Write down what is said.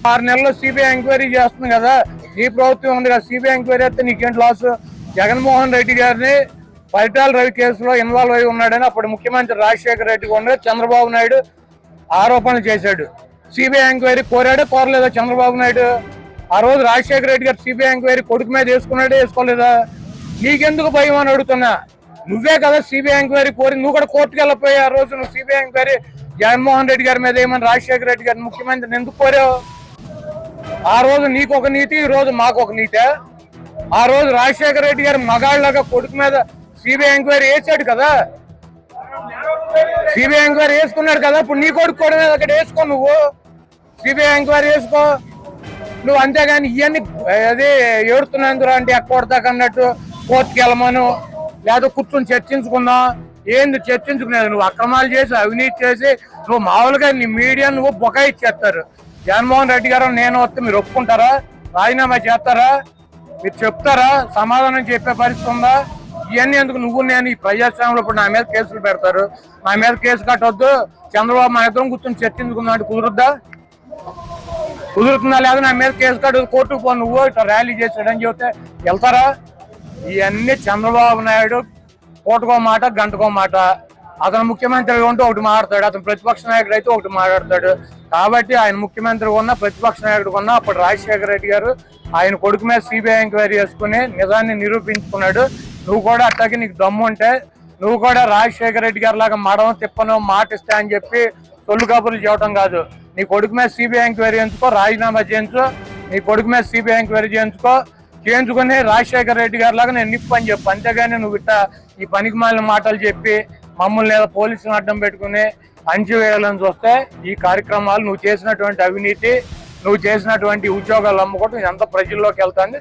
6 నెలల్లో CBI enquiry చేస్తుంది కదా, నీ ప్రభుత్వం ఉంది కదా, సిబిఐ ఎంక్వైరీ అయితే నీకేంటి లాస్? జగన్మోహన్ రెడ్డి గారిని పరిటాల రవి కేసులో ఇన్వాల్వ్ అయి ఉన్నాడని అప్పుడు ముఖ్యమంత్రి రాజశేఖర రెడ్డి కూడా చంద్రబాబు నాయుడు ఆరోపణలు చేశాడు. సిబిఐ ఎంక్వైరీ కోరలేదా చంద్రబాబు నాయుడు? ఆ రోజు రాజశేఖర రెడ్డి గారు సిబిఐ ఎంక్వైరీ కొడుకు మీద వేసుకోలేదా? నీకెందుకు భయం అని అడుగుతున్నా. నువ్వే కదా సిబిఐ ఎంక్వైరీ కోరి, నువ్వు కూడా కోర్టుకు వెళ్ళిపోయి ఆ రోజు నువ్వు సిబిఐ ఎంక్వైరీ జగన్మోహన్ రెడ్డి గారి మీద ఏమని రాజశేఖర రెడ్డి గారిని ముఖ్యమంత్రిని ఎందుకు కోరావు? ఆ రోజు నీకు ఒక నీతి, ఈ రోజు మాకు ఒక నీతే. ఆ రోజు రాజశేఖర రెడ్డి గారు మగాళ్ళగా కొడుకు మీద సిబిఐ ఎంక్వైరీ వేసాడు కదా, సిబిఐ ఎంక్వైరీ వేసుకున్నాడు కదా. ఇప్పుడు నీ కొడుకు కూడా అక్కడ వేసుకో, నువ్వు సిబిఐ ఎంక్వైరీ వేసుకో నువ్వు. అంతేగాని ఇవన్నీ అదే ఏడుతున్నందుకు అంటే ఎక్కడదాకా అన్నట్టు కోర్టుకి వెళ్ళమను, లేదా కూర్చొని చర్చించుకుందాం. ఏంది చర్చించుకునేది? నువ్వు అక్రమాలు చేసి అవినీతి చేసి నువ్వు మామూలుగా నీ మీడియా నువ్వు బొకాయిచ్చేస్తారు. జగన్మోహన్ రెడ్డి గారు నేను వస్తే మీరు ఒప్పుకుంటారా? రాజీనామా చేస్తారా? మీరు చెప్తారా? సమాధానం చెప్పే పరిస్థితి ఉందా? ఇవన్నీ ఎందుకు? నువ్వు నేను ఈ ప్రజాస్వామ్యంలో ఇప్పుడు నా మీద కేసులు పెడతారు, నా మీద కేసు కట్టొద్దు, చంద్రబాబు మా ఇద్దరం కూర్చొని చర్చించుకుందాం అంటే కుదురుద్దా? కుదురుతుందా? లేదా నా మీద కేసు కట్టు, కోర్టుకు పో, నువ్వు ఇట్లా ర్యాలీ చేసాడని చెబితే వెళ్తారా? ఇవన్నీ చంద్రబాబు నాయుడు కోటకో మాట గంటకో మాట. అతను ముఖ్యమంత్రి ఉంటే ఒకటి మాట్లాడతాడు, అతను ప్రతిపక్ష నాయకుడు అయితే ఒకటి మాట్లాడతాడు. కాబట్టి ఆయన ముఖ్యమంత్రి ఉన్నా ప్రతిపక్ష నాయకుడు ఉన్నా అప్పుడు రాజశేఖర రెడ్డి గారు ఆయన కొడుకు మీద సిబిఐ ఎంక్వైరీ చేసుకుని నిజాన్ని నిరూపించుకున్నాడు. నువ్వు కూడా అట్లాగే నీకు దమ్ము ఉంటే నువ్వు కూడా రాజశేఖర రెడ్డి గారి లాగా మడవ తిప్పను మాట ఇస్తా అని చెప్పి సొల్లు కబుర్లు చేయడం కాదు. నీ కొడుకు మీద సిబిఐ ఎంక్వైరీ చేయించుకో, రాజీనామా చేయించు, నీ కొడుకు మీద సిబిఐ ఎంక్వైరీ చేయించుకొని రాజశేఖర రెడ్డి గారి లాగా నేను నిప్పు అని చెప్పు. అంతేగాని నువ్వు ఇట్లా ఈ పనికి మాలిన మాటలు చెప్పి మమ్మల్ని లేదా పోలీసులను అడ్డం పెట్టుకుని అంచివేయాలని చూస్తే ఈ కార్యక్రమాలు నువ్వు చేసినటువంటి అవినీతి, నువ్వు చేసినటువంటి ఉద్యోగాలు అమ్ముకోవడం ఇదంతా ప్రజల్లోకి వెళ్తాంది.